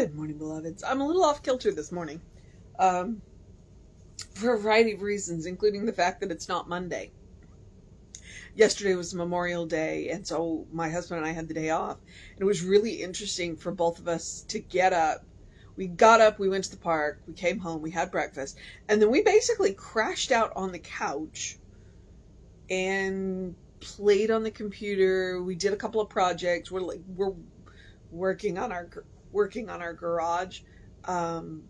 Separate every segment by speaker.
Speaker 1: Good morning, beloveds. I'm a little off kilter this morning for a variety of reasons, including the fact that it's not Monday. Yesterday was Memorial Day, and so my husband and I had the day off. And it was really interesting for both of us to get up. We got up, we went to the park, we came home, we had breakfast, and then we basically crashed out on the couch and played on the computer. We did a couple of projects. We're working on our garage, and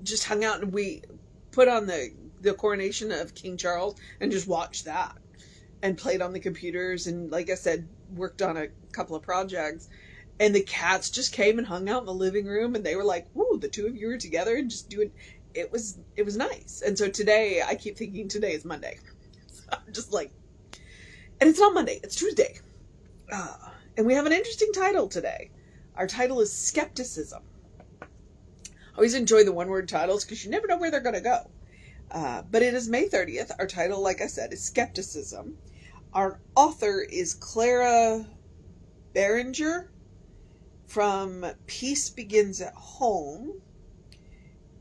Speaker 1: just hung out, and we put on the coronation of King Charles and just watched that and played on the computers, and like I said, worked on a couple of projects. And the cats just came and hung out in the living room, and they were like, "Woo, the two of you are together and just doing." It was nice. And so today, I keep thinking today is Monday. So I'm just like, and it's not Monday, it's Tuesday. And we have an interesting title today. Our title is Skepticism. I always enjoy the one-word titles because you never know where they're going to go. But it is May 30th. Our title, like I said, is Skepticism. Our author is Clara Beranger from Peace Begins at Home,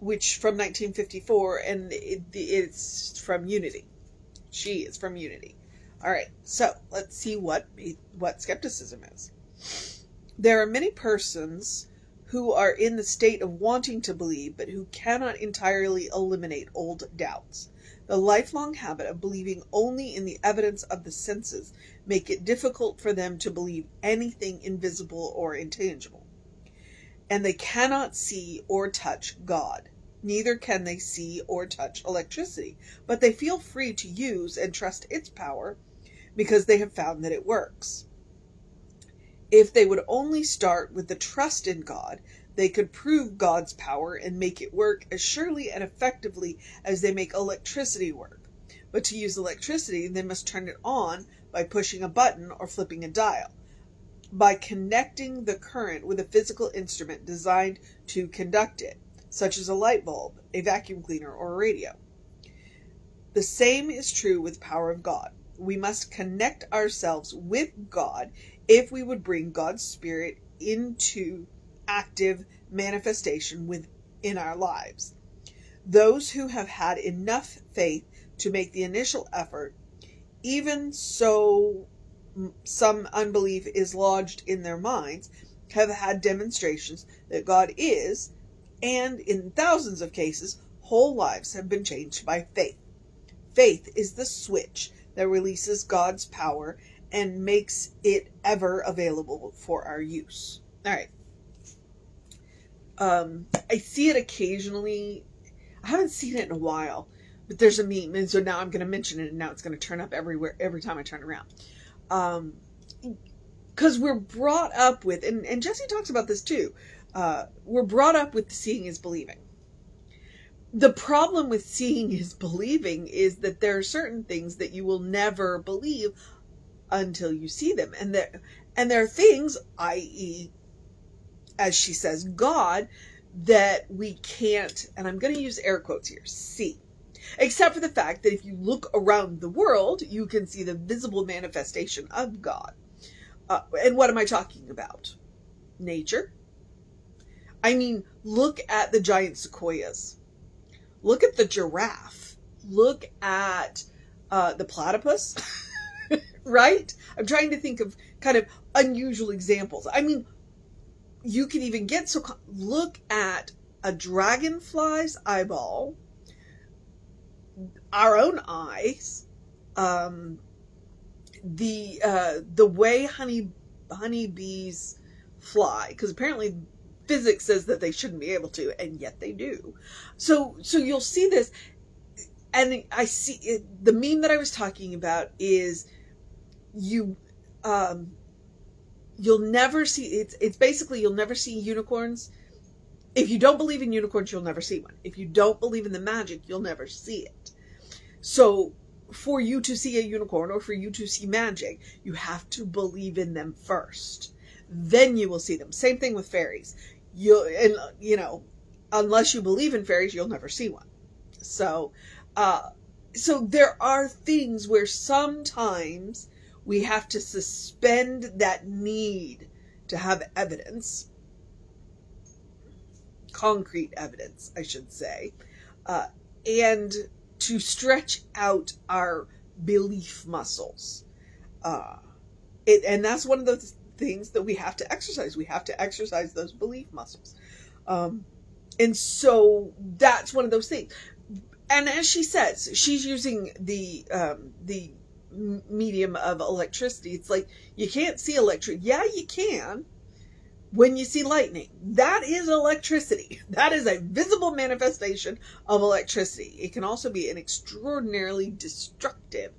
Speaker 1: which from 1954, and it's from Unity. She is from Unity. All right, so let's see what skepticism is. There are many persons who are in the state of wanting to believe, but who cannot entirely eliminate old doubts. The lifelong habit of believing only in the evidence of the senses make it difficult for them to believe anything invisible or intangible. And they cannot see or touch God. Neither can they see or touch electricity, but they feel free to use and trust its power because they have found that it works. If they would only start with the trust in God, they could prove God's power and make it work as surely and effectively as they make electricity work. But to use electricity, they must turn it on by pushing a button or flipping a dial, by connecting the current with a physical instrument designed to conduct it, such as a light bulb, a vacuum cleaner, or a radio. The same is true with the power of God. We must connect ourselves with God if we would bring God's Spirit into active manifestation within our lives. Those who have had enough faith to make the initial effort, even so some unbelief is lodged in their minds, have had demonstrations that God is, and in thousands of cases, whole lives have been changed by faith. Faith is the switch that releases God's power and makes it ever available for our use. All right. I see it occasionally. I haven't seen it in a while, but there's a meme, and so now I'm going to mention it, and now it's going to turn up everywhere every time I turn around. Because we're brought up with, and Jesse talks about this too, we're brought up with seeing is believing. The problem with seeing is believing is that there are certain things that you will never believe until you see them. And there are things, i.e., as she says, God, that we can't, and I'm going to use air quotes here, see. Except for the fact that if you look around the world, you can see the visible manifestation of God. And what am I talking about? Nature. I mean, look at the giant sequoias. Look at the giraffe. Look at the platypus. Right? I'm trying to think of kind of unusual examples. I mean, you can even get so... Look at a dragonfly's eyeball, our own eyes, the way honeybees fly, because apparently physics says that they shouldn't be able to, and yet they do. So you'll see this, and I see it, the meme that I was talking about is you'll never see, it's basically you'll never see unicorns. If you don't believe in unicorns, you'll never see one. If you don't believe in the magic, you'll never see it. So for you to see a unicorn or for you to see magic, you have to believe in them first. Then you will see them. Same thing with fairies. Unless you believe in fairies, you'll never see one. So there are things where sometimes we have to suspend that need to have evidence concrete evidence, I should say, and to stretch out our belief muscles. And that's one of the things that we have to exercise. We have to exercise those belief muscles. And so that's one of those things. And as she says, she's using the medium of electricity. It's like, you can't see electricity. Yeah, you can. When you see lightning, that is electricity. That is a visible manifestation of electricity. It can also be an extraordinarily destructive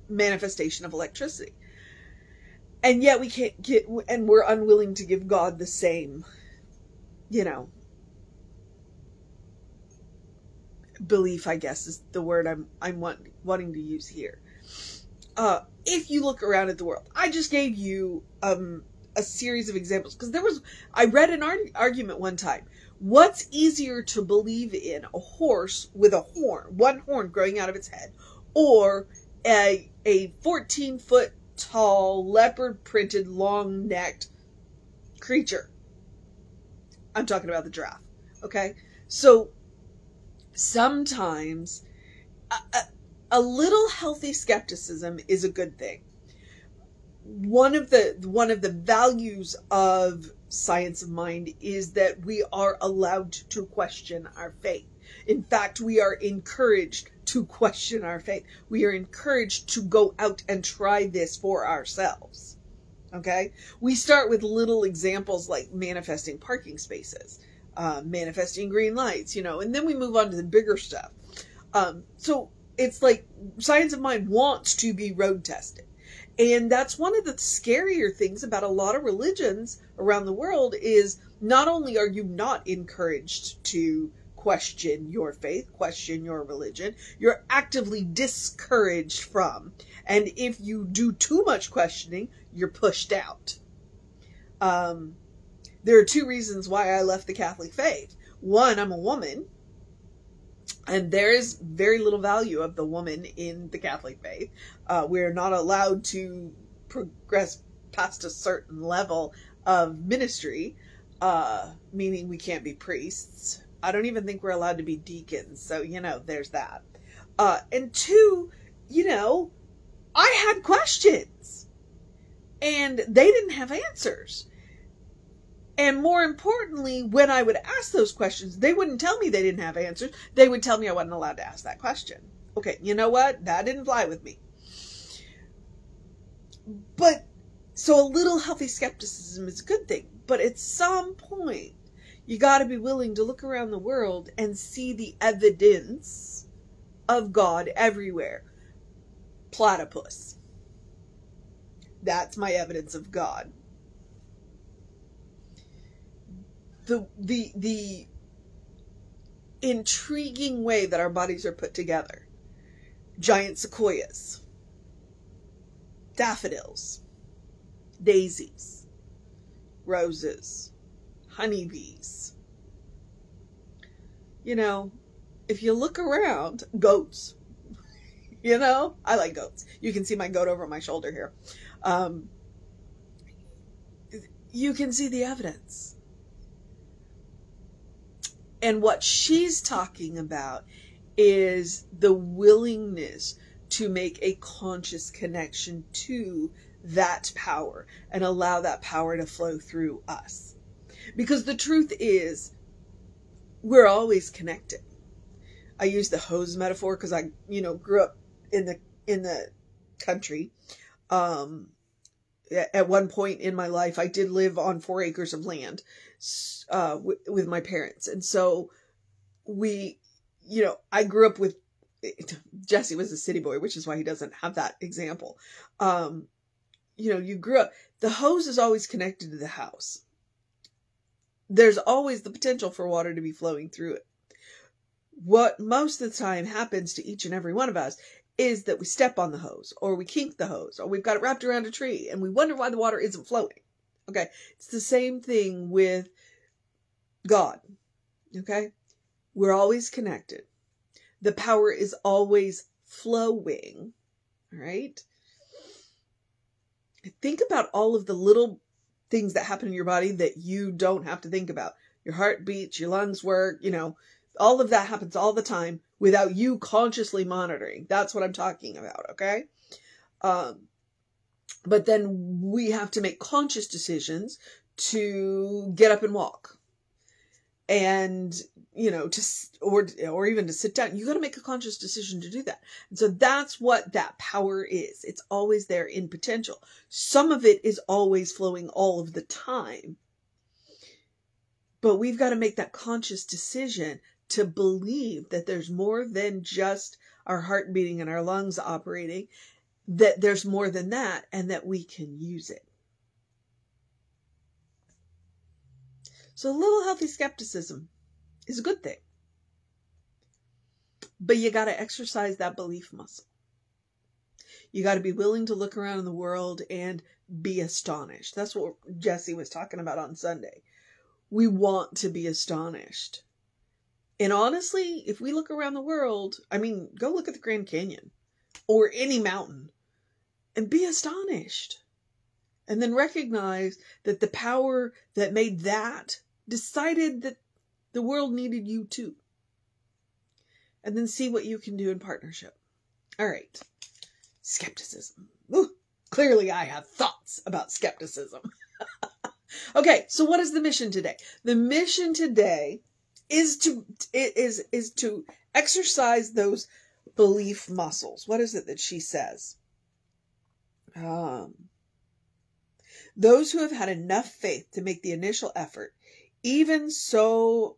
Speaker 1: manifestation of electricity. And yet we can't and we're unwilling to give God the same, belief, I guess is the word I'm wanting to use here. If you look around at the world, I just gave you a series of examples, because I read an argument one time. What's easier to believe in, a horse with a horn, one horn growing out of its head, or a 14-foot tall, leopard-printed, long-necked creature? I'm talking about the giraffe, okay? So sometimes a little healthy skepticism is a good thing. One of the values of science of mind is that we are allowed to question our faith. In fact, we are encouraged to question our faith. We are encouraged to go out and try this for ourselves. Okay? We start with little examples like manifesting parking spaces, manifesting green lights, and then we move on to the bigger stuff. So it's like science of mind wants to be road tested. And that's one of the scarier things about a lot of religions around the world, is not only are you not encouraged to question your faith, question your religion, you're actively discouraged from. And if you do too much questioning, you're pushed out. There are two reasons why I left the Catholic faith. One, I'm a woman, and there is very little value of the woman in the Catholic faith. We're not allowed to progress past a certain level of ministry, meaning we can't be priests. I don't even think we're allowed to be deacons. So, there's that. And two, I had questions, and they didn't have answers. And more importantly, when I would ask those questions, they wouldn't tell me they didn't have answers. They would tell me I wasn't allowed to ask that question. Okay, you know what? That didn't fly with me. But, so a little healthy skepticism is a good thing. But at some point, you got to be willing to look around the world and see the evidence of God everywhere. Platypus. That's my evidence of God. The intriguing way that our bodies are put together. Giant sequoias. Daffodils. Daisies. Roses. Honeybees. If you look around, goats. I like goats. You can see my goat over my shoulder here. You can see the evidence. And what she's talking about is the willingness to make a conscious connection to that power and allow that power to flow through us. Because the truth is, we're always connected. I use the hose metaphor because I, grew up in the country. At one point in my life, I did live on 4 acres of land with my parents. And so I grew up with, Jesse was a city boy, which is why he doesn't have that example. You grew up, the hose is always connected to the house. There's always the potential for water to be flowing through it. What most of the time happens to each and every one of us is that we step on the hose, or we kink the hose, or we've got it wrapped around a tree, and we wonder why the water isn't flowing. Okay? It's the same thing with God. Okay? We're always connected. The power is always flowing. All right? Think about all of the little things that happen in your body that you don't have to think about. Your heart beats, your lungs work, all of that happens all the time without you consciously monitoring. That's what I'm talking about, okay? But then we have to make conscious decisions to get up and walk. And, or even to sit down. You got to make a conscious decision to do that. And so that's what that power is. It's always there in potential. Some of it is always flowing all of the time. But we've got to make that conscious decision to believe that there's more than just our heart beating and our lungs operating, that there's more than that, and that we can use it. So a little healthy skepticism is a good thing. But you got to exercise that belief muscle. You got to be willing to look around in the world and be astonished. That's what Jesse was talking about on Sunday. We want to be astonished. And honestly, if we look around the world, go look at the Grand Canyon or any mountain and be astonished. And then recognize that the power that made that decided that the world needed you too. And then see what you can do in partnership. All right. Skepticism. Ooh, clearly I have thoughts about skepticism. Okay, so what is the mission today? The mission today is to exercise those belief muscles. What is it that she says? Those who have had enough faith to make the initial effort, even so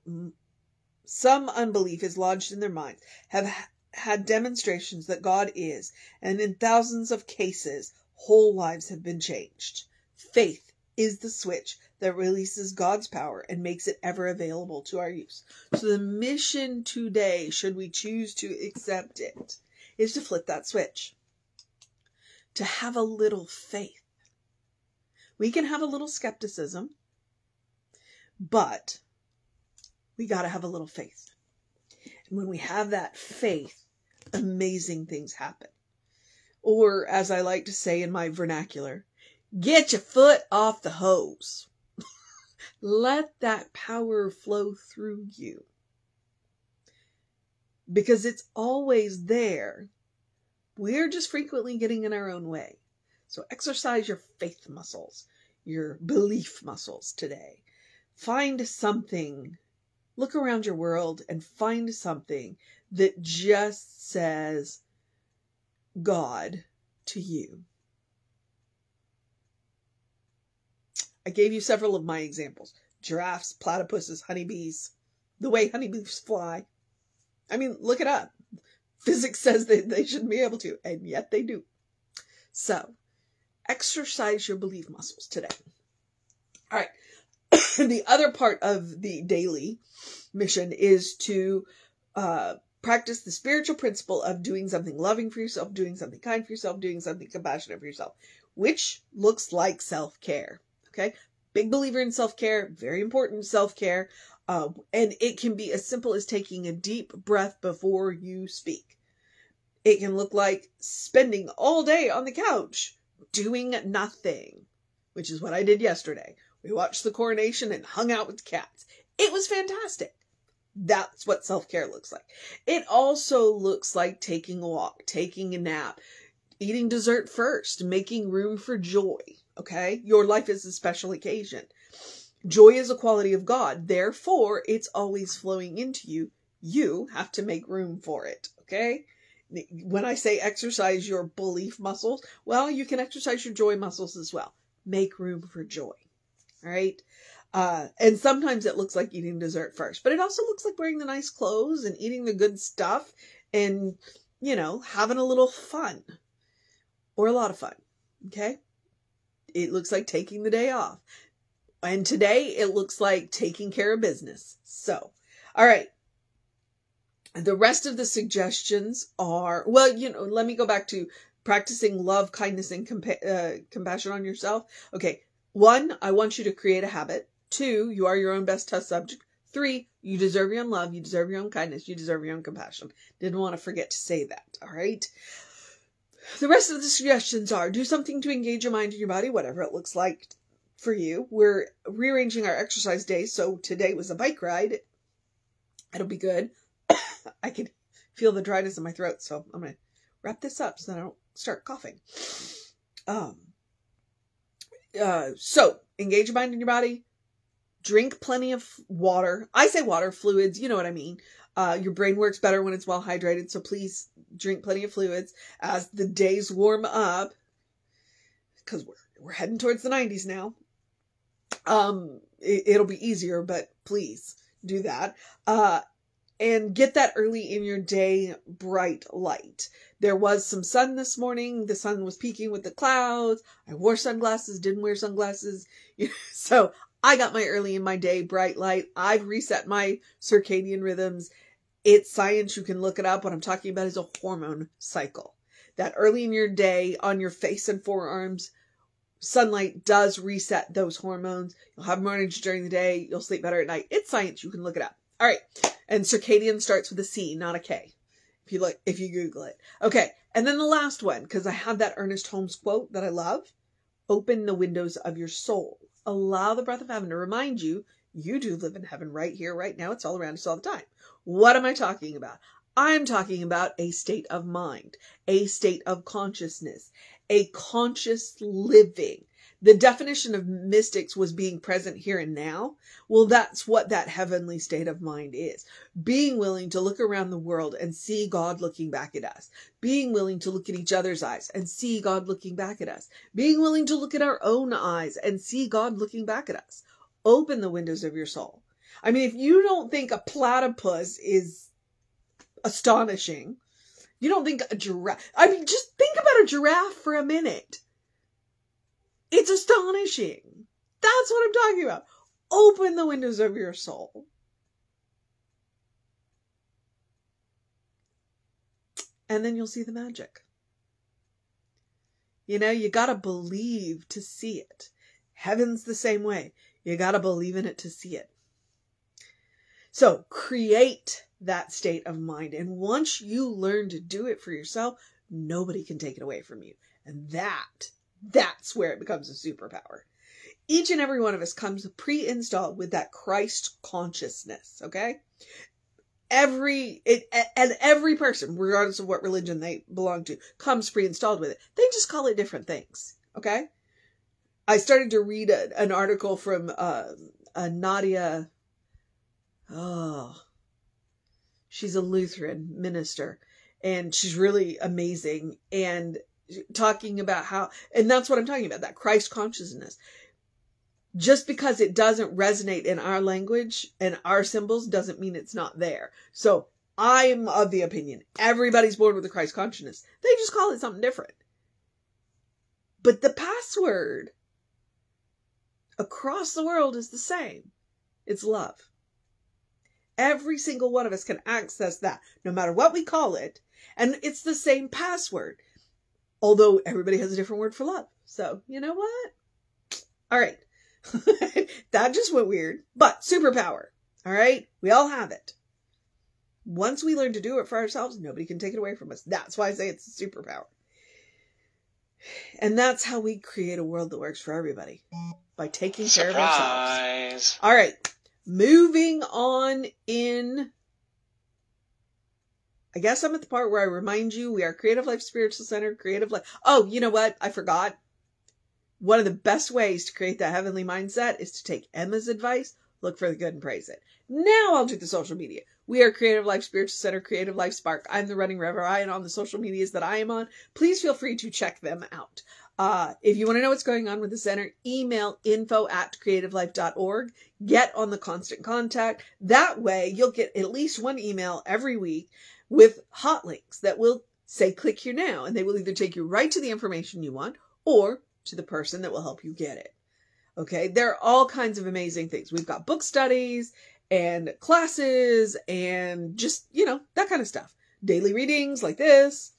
Speaker 1: some unbelief is lodged in their minds, have had demonstrations that God is, and in thousands of cases, whole lives have been changed. Faith is the switch that releases God's power and makes it ever available to our use. So the mission today, should we choose to accept it, is to flip that switch. To have a little faith. We can have a little skepticism, but we got to have a little faith. And when we have that faith, amazing things happen. Or, as I like to say in my vernacular, get your foot off the hose. Let that power flow through you. Because it's always there. We're just frequently getting in our own way. So exercise your faith muscles, your belief muscles today. Find something. Look around your world and find something that just says God to you. I gave you several of my examples. Giraffes, platypuses, honeybees, the way honeybees fly. Look it up. Physics says that they shouldn't be able to, and yet they do. So, exercise your belief muscles today. All right. The other part of the daily mission is to practice the spiritual principle of doing something loving for yourself, doing something kind for yourself, doing something compassionate for yourself, which looks like self-care. Okay. Big believer in self-care, very important self-care. And it can be as simple as taking a deep breath before you speak. It can look like spending all day on the couch doing nothing, which is what I did yesterday. We watched the coronation and hung out with the cats. It was fantastic. That's what self-care looks like. It also looks like taking a walk, taking a nap, eating dessert first, making room for joy. Okay? Your life is a special occasion. Joy is a quality of God. Therefore, it's always flowing into you. You have to make room for it. Okay? When I say exercise your belief muscles, well, you can exercise your joy muscles as well. Make room for joy. All right? And sometimes it looks like eating dessert first, but it also looks like wearing the nice clothes and eating the good stuff and, having a little fun or a lot of fun. Okay? It looks like taking the day off. And today it looks like taking care of business. So, all right. The rest of the suggestions are, let me go back to practicing love, kindness, and compassion on yourself. Okay. 1, I want you to create a habit. 2, you are your own best test subject. 3, you deserve your own love. You deserve your own kindness. You deserve your own compassion. Didn't want to forget to say that. All right. The rest of the suggestions are do something to engage your mind and your body, whatever it looks like for you. We're rearranging our exercise days. So today was a bike ride. It'll be good. I can feel the dryness in my throat. So I'm going to wrap this up so that I don't start coughing. So engage your mind and your body. Drink plenty of water. I say water, fluids, you know what I mean. Your brain works better when it's well hydrated. So please drink plenty of fluids as the days warm up, because we're heading towards the 90s now. It'll be easier, but please do that. And get that early in your day bright light. There was some sun this morning. The sun was peeking with the clouds. I wore sunglasses, didn't wear sunglasses. So I got my early in my day bright light. I've reset my circadian rhythms. It's science. You can look it up. What I'm talking about is a hormone cycle. That early in your day on your face and forearms, sunlight does reset those hormones. You'll have more energy during the day. You'll sleep better at night. It's science. You can look it up. All right. And circadian starts with a C, not a K. If you Google it. Okay. And then the last one, because I have that Ernest Holmes quote that I love. Open the windows of your soul. Allow the breath of heaven to remind you, you do live in heaven right here, right now. It's all around us all the time. What am I talking about? I'm talking about a state of mind, a state of consciousness, a conscious living. The definition of mystics was being present here and now. Well, that's what that heavenly state of mind is. Being willing to look around the world and see God looking back at us. Being willing to look at each other's eyes and see God looking back at us. Being willing to look at our own eyes and see God looking back at us. Open the windows of your soul. I mean, if you don't think a platypus is astonishing, you don't think a giraffe, I mean, just think about a giraffe for a minute. It's astonishing. That's what I'm talking about. Open the windows of your soul. And then you'll see the magic. You know, you gotta believe to see it. Heaven's the same way. You gotta believe in it to see it. So create that state of mind. And once you learn to do it for yourself, nobody can take it away from you. And that's where it becomes a superpower. Each and every one of us comes pre-installed with that Christ consciousness, okay? Every person, regardless of what religion they belong to, comes pre-installed with it. They just call it different things, okay? I started to read an article from Nadia. She's a Lutheran minister, and she's really amazing. And talking about how, and that's what I'm talking about, that Christ consciousness. Just because it doesn't resonate in our language and our symbols doesn't mean it's not there. So I'm of the opinion everybody's born with a Christ consciousness. They just call it something different. But the password across the world is the same. It's love. Every single one of us can access that, no matter what we call it. And it's the same password. Although everybody has a different word for love. So, you know what? All right. That just went weird. But superpower. All right? We all have it. Once we learn to do it for ourselves, nobody can take it away from us. That's why I say it's a superpower. And that's how we create a world that works for everybody. By taking care of ourselves. All right. Moving on in... I guess I'm at the part where I remind you we are Creative Life Spiritual Center, Creative Life. Oh, you know what? I forgot. One of the best ways to create that heavenly mindset is to take Emma's advice, look for the good and praise it. Now I'll do the social media. We are Creative Life Spiritual Center, Creative Life Spark. I'm the running Reverend on the social medias that I am on. Please feel free to check them out. If you want to know what's going on with the center, email info@creativelife.org. Get on the constant contact. That way you'll get at least one email every week with hot links that will say click here now, and they will either take you right to the information you want or to the person that will help you get it. Okay, there are all kinds of amazing things. We've got book studies and classes and just, you know, that kind of stuff. Daily readings like this,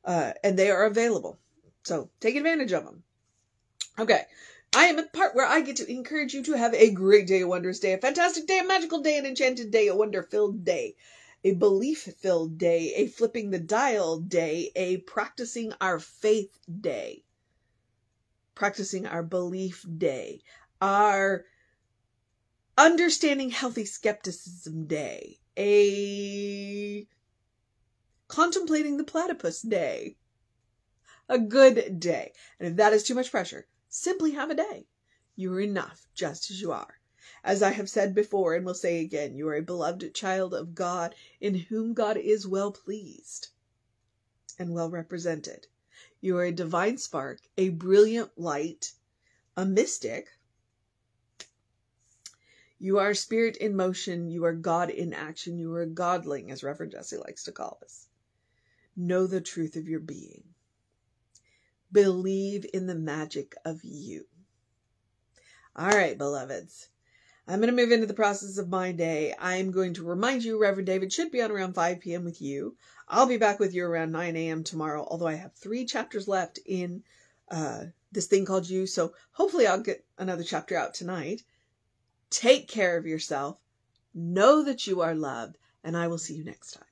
Speaker 1: and they are available. So take advantage of them. Okay, I am at the part where I get to encourage you to have a great day, a wondrous day, a fantastic day, a magical day, an enchanted day, a wonder-filled day, a belief-filled day, a flipping the dial day, a practicing our faith day, practicing our belief day, our Understanding Healthy Skepticism Day, a Contemplating the Platypus Day, a good day. And if that is too much pressure, simply have a day. You are enough just as you are. As I have said before and will say again, you are a beloved child of God in whom God is well pleased and well represented. You are a divine spark, a brilliant light, a mystic. You are spirit in motion. You are God in action. You are a godling, as Reverend Jesse likes to call us. Know the truth of your being. Believe in the magic of you. All right, beloveds. I'm going to move into the process of my day. I'm going to remind you, Reverend David should be on around 5 p.m. with you. I'll be back with you around 9 a.m. tomorrow, although I have 3 chapters left in this thing called You. So hopefully I'll get another chapter out tonight. Take care of yourself. Know that you are loved, and I will see you next time.